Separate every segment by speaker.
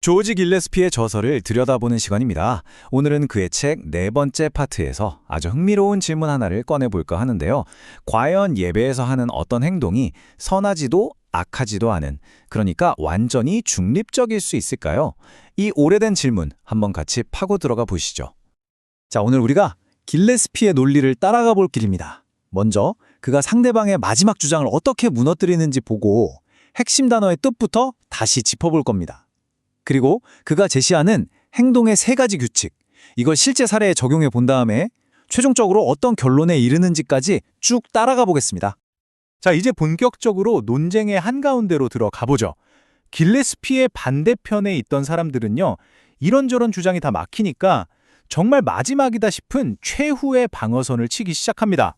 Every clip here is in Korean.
Speaker 1: 조지 길레스피의 저서를 들여다보는 시간입니다. 오늘은 그의 책 네 번째 파트에서 아주 흥미로운 질문 하나를 꺼내볼까 하는데요. 과연 예배에서 하는 어떤 행동이 선하지도 악하지도 않은, 그러니까 완전히 중립적일 수 있을까요? 이 오래된 질문 한번 같이 파고 들어가 보시죠. 자, 오늘 우리가 길레스피의 논리를 따라가 볼 길입니다. 먼저 그가 상대방의 마지막 주장을 어떻게 무너뜨리는지 보고 핵심 단어의 뜻부터 다시 짚어볼 겁니다. 그리고 그가 제시하는 행동의 세 가지 규칙, 이걸 실제 사례에 적용해 본 다음에 최종적으로 어떤 결론에 이르는지까지 쭉 따라가 보겠습니다.
Speaker 2: 자, 이제 본격적으로 논쟁의 한가운데로 들어가 보죠. 길레스피의 반대편에 있던 사람들은요, 이런저런 주장이 다 막히니까 정말 마지막이다 싶은 최후의 방어선을 치기 시작합니다.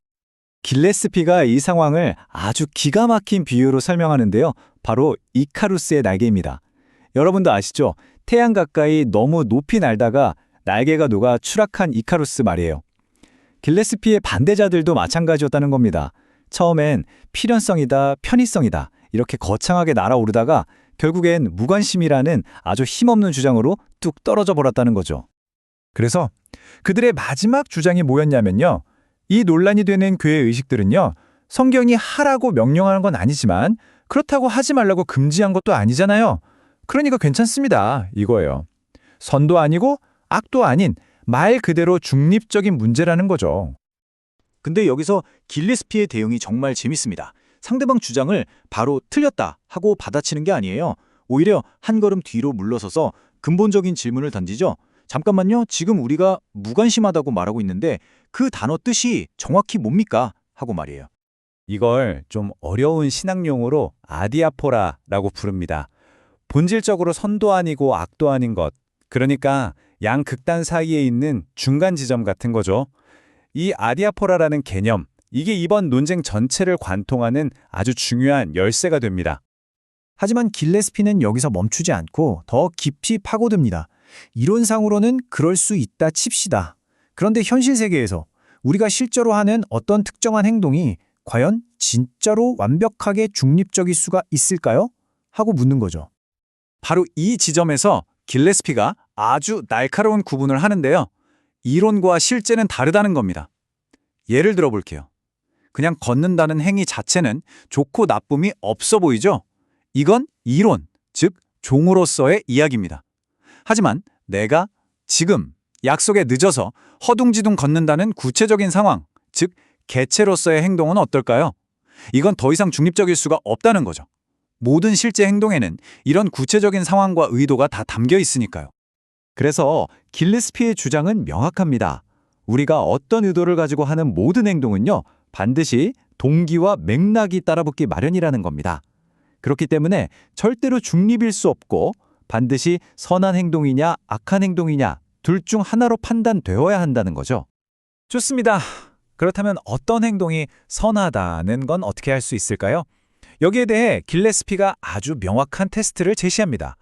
Speaker 1: 길레스피가 이 상황을 아주 기가 막힌 비유로 설명하는데요. 바로 이카루스의 날개입니다. 여러분도 아시죠? 태양 가까이 너무 높이 날다가 날개가 녹아 추락한 이카루스 말이에요. 길레스피의 반대자들도 마찬가지였다는 겁니다. 처음엔 필연성이다, 편의성이다 이렇게 거창하게 날아오르다가 결국엔 무관심이라는 아주 힘없는 주장으로 뚝 떨어져 버렸다는 거죠.
Speaker 2: 그래서 그들의 마지막 주장이 뭐였냐면요. 이 논란이 되는 교회 의식들은요, 성경이 하라고 명령하는 건 아니지만 그렇다고 하지 말라고 금지한 것도 아니잖아요. 그러니까 괜찮습니다. 이거예요. 선도 아니고 악도 아닌 말 그대로 중립적인 문제라는 거죠.
Speaker 1: 근데 여기서 길레스피의 대응이 정말 재밌습니다. 상대방 주장을 바로 틀렸다 하고 받아치는 게 아니에요. 오히려 한 걸음 뒤로 물러서서 근본적인 질문을 던지죠. 잠깐만요. 지금 우리가 무관심하다고 말하고 있는데 그 단어 뜻이 정확히 뭡니까? 하고 말이에요. 이걸 좀 어려운 신학 용어로 아디아포라라고 부릅니다. 본질적으로 선도 아니고 악도 아닌 것, 그러니까 양극단 사이에 있는 중간 지점 같은 거죠. 이 아디아포라라는 개념, 이게 이번 논쟁 전체를 관통하는 아주 중요한 열쇠가 됩니다.
Speaker 3: 하지만 길레스피는 여기서 멈추지 않고 더 깊이 파고듭니다. 이론상으로는 그럴 수 있다 칩시다. 그런데 현실 세계에서 우리가 실제로 하는 어떤 특정한 행동이 과연 진짜로 완벽하게 중립적일 수가 있을까요? 하고 묻는 거죠.
Speaker 1: 바로 이 지점에서 길레스피가 아주 날카로운 구분을 하는데요. 이론과 실제는 다르다는 겁니다. 예를 들어 볼게요. 그냥 걷는다는 행위 자체는 좋고 나쁨이 없어 보이죠? 이건 이론, 즉 종으로서의 이야기입니다. 하지만 내가 지금 약속에 늦어서 허둥지둥 걷는다는 구체적인 상황, 즉 개체로서의 행동은 어떨까요? 이건 더 이상 중립적일 수가 없다는 거죠. 모든 실제 행동에는 이런 구체적인 상황과 의도가 다 담겨 있으니까요. 그래서 길레스피의 주장은 명확합니다. 우리가 어떤 의도를 가지고 하는 모든 행동은요, 반드시 동기와 맥락이 따라붙기 마련이라는 겁니다. 그렇기 때문에 절대로 중립일 수 없고 반드시 선한 행동이냐 악한 행동이냐 둘 중 하나로 판단되어야 한다는 거죠.
Speaker 2: 좋습니다. 그렇다면 어떤 행동이 선하다는 건 어떻게 할 수 있을까요? 여기에 대해 길레스피가 아주 명확한 테스트를 제시합니다.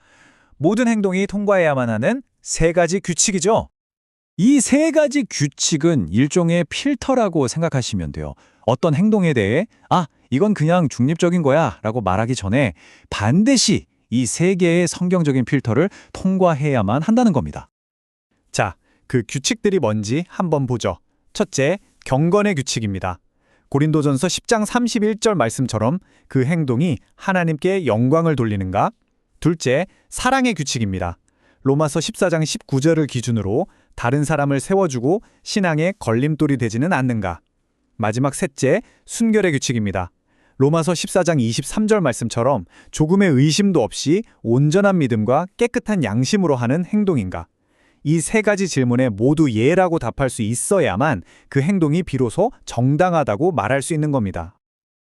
Speaker 2: 모든 행동이 통과해야만 하는 세 가지 규칙이죠. 이 세 가지 규칙은 일종의 필터라고 생각하시면 돼요. 어떤 행동에 대해 이건 그냥 중립적인 거야 라고 말하기 전에 반드시 이 세 개의 성경적인 필터를 통과해야만 한다는 겁니다. 자, 그 규칙들이 뭔지 한번 보죠. 첫째, 경건의 규칙입니다. 고린도전서 10장 31절 말씀처럼 그 행동이 하나님께 영광을 돌리는가? 둘째, 사랑의 규칙입니다. 로마서 14장 19절을 기준으로 다른 사람을 세워주고 신앙의 걸림돌이 되지는 않는가? 마지막 셋째, 순결의 규칙입니다. 로마서 14장 23절 말씀처럼 조금의 의심도 없이 온전한 믿음과 깨끗한 양심으로 하는 행동인가? 이 세 가지 질문에 모두 예라고 답할 수 있어야만 그 행동이 비로소 정당하다고 말할 수 있는 겁니다.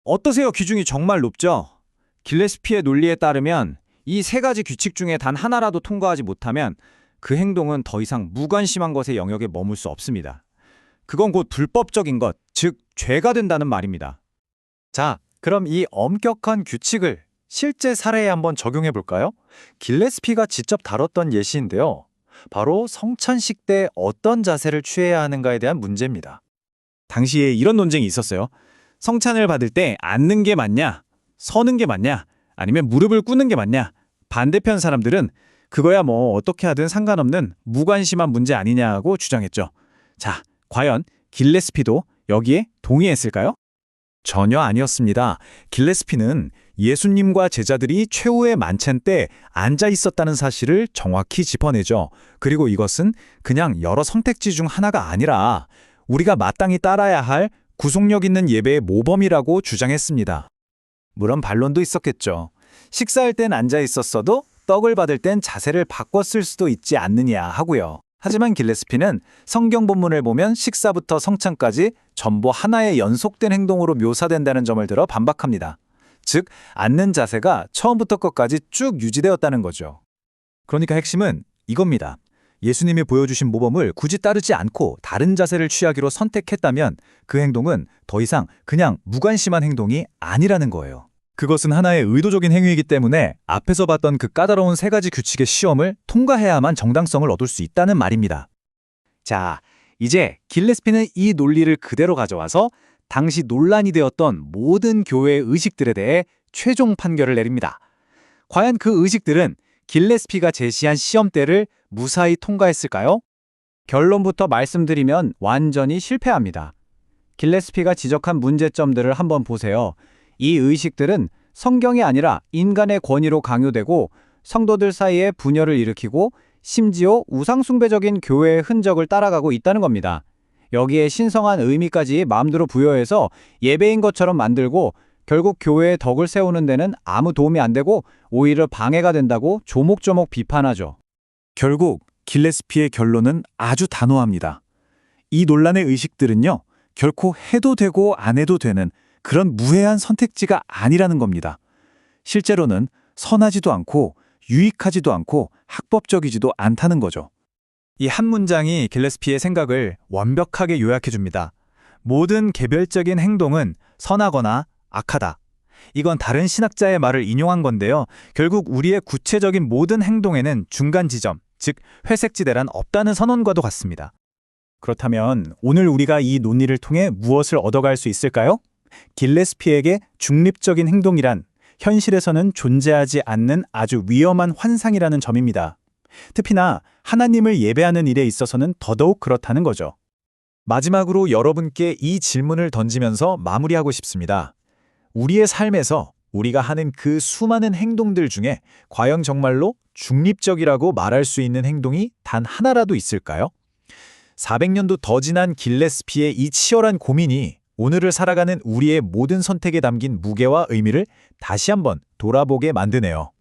Speaker 1: 어떠세요? 기준이 정말 높죠? 길레스피의 논리에 따르면 이 세 가지 규칙 중에 단 하나라도 통과하지 못하면 그 행동은 더 이상 무관심한 것의 영역에 머물 수 없습니다. 그건 곧 불법적인 것, 즉 죄가 된다는 말입니다.
Speaker 3: 자, 그럼 이 엄격한 규칙을 실제 사례에 한번 적용해 볼까요? 길레스피가 직접 다뤘던 예시인데요. 바로 성찬식 때 어떤 자세를 취해야 하는가에 대한 문제입니다.
Speaker 1: 당시에 이런 논쟁이 있었어요. 성찬을 받을 때 앉는 게 맞냐? 서는 게 맞냐? 아니면 무릎을 꿇는 게 맞냐? 반대편 사람들은
Speaker 3: 그거야 뭐 어떻게 하든 상관없는 무관심한 문제 아니냐고 주장했죠. 자, 과연 길레스피도 여기에 동의했을까요?
Speaker 2: 전혀 아니었습니다. 길레스피는 예수님과 제자들이 최후의 만찬 때 앉아 있었다는 사실을 정확히 짚어내죠. 그리고 이것은 그냥 여러 선택지 중 하나가 아니라 우리가 마땅히 따라야 할 구속력 있는 예배의 모범이라고 주장했습니다.
Speaker 1: 물론 반론도 있었겠죠. 식사할 땐 앉아 있었어도 떡을 받을 땐 자세를 바꿨을 수도 있지 않느냐 하고요. 하지만 길레스피는 성경 본문을 보면 식사부터 성찬까지 전부 하나의 연속된 행동으로 묘사된다는 점을 들어 반박합니다. 즉, 앉는 자세가 처음부터 끝까지 쭉 유지되었다는 거죠.
Speaker 2: 그러니까 핵심은 이겁니다. 예수님이 보여주신 모범을 굳이 따르지 않고 다른 자세를 취하기로 선택했다면 그 행동은 더 이상 그냥 무관심한 행동이 아니라는 거예요. 그것은 하나의 의도적인 행위이기 때문에 앞에서 봤던 그 까다로운 세 가지 규칙의 시험을 통과해야만 정당성을 얻을 수 있다는 말입니다.
Speaker 1: 자, 이제 길레스피는 이 논리를 그대로 가져와서 당시 논란이 되었던 모든 교회의 의식들에 대해 최종 판결을 내립니다. 과연 그 의식들은 길레스피가 제시한 시험대를 무사히 통과했을까요? 결론부터 말씀드리면 완전히 실패합니다. 길레스피가 지적한 문제점들을 한번 보세요. 이 의식들은 성경이 아니라 인간의 권위로 강요되고 성도들 사이에 분열을 일으키고 심지어 우상숭배적인 교회의 흔적을 따라가고 있다는 겁니다. 여기에 신성한 의미까지 마음대로 부여해서 예배인 것처럼 만들고 결국 교회의 덕을 세우는 데는 아무 도움이 안 되고 오히려 방해가 된다고 조목조목 비판하죠.
Speaker 3: 결국 길레스피의 결론은 아주 단호합니다. 이 논란의 의식들은요, 결코 해도 되고 안 해도 되는 그런 무해한 선택지가 아니라는 겁니다. 실제로는 선하지도 않고 유익하지도 않고 학법적이지도 않다는 거죠.
Speaker 2: 이 한 문장이 길레스피의 생각을 완벽하게 요약해 줍니다. 모든 개별적인 행동은 선하거나 악하다. 이건 다른 신학자의 말을 인용한 건데요. 결국 우리의 구체적인 모든 행동에는 중간 지점, 즉 회색지대란 없다는 선언과도 같습니다.
Speaker 3: 그렇다면 오늘 우리가 이 논리를 통해 무엇을 얻어갈 수 있을까요? 길레스피에게 중립적인 행동이란 현실에서는 존재하지 않는 아주 위험한 환상이라는 점입니다. 특히나 하나님을 예배하는 일에 있어서는 더더욱 그렇다는 거죠.
Speaker 2: 마지막으로 여러분께 이 질문을 던지면서 마무리하고 싶습니다. 우리의 삶에서 우리가 하는 그 수많은 행동들 중에 과연 정말로 중립적이라고 말할 수 있는 행동이 단 하나라도 있을까요? 400년도 더 지난 길레스피의 이 치열한 고민이 오늘을 살아가는 우리의 모든 선택에 담긴 무게와 의미를 다시 한번 돌아보게 만드네요.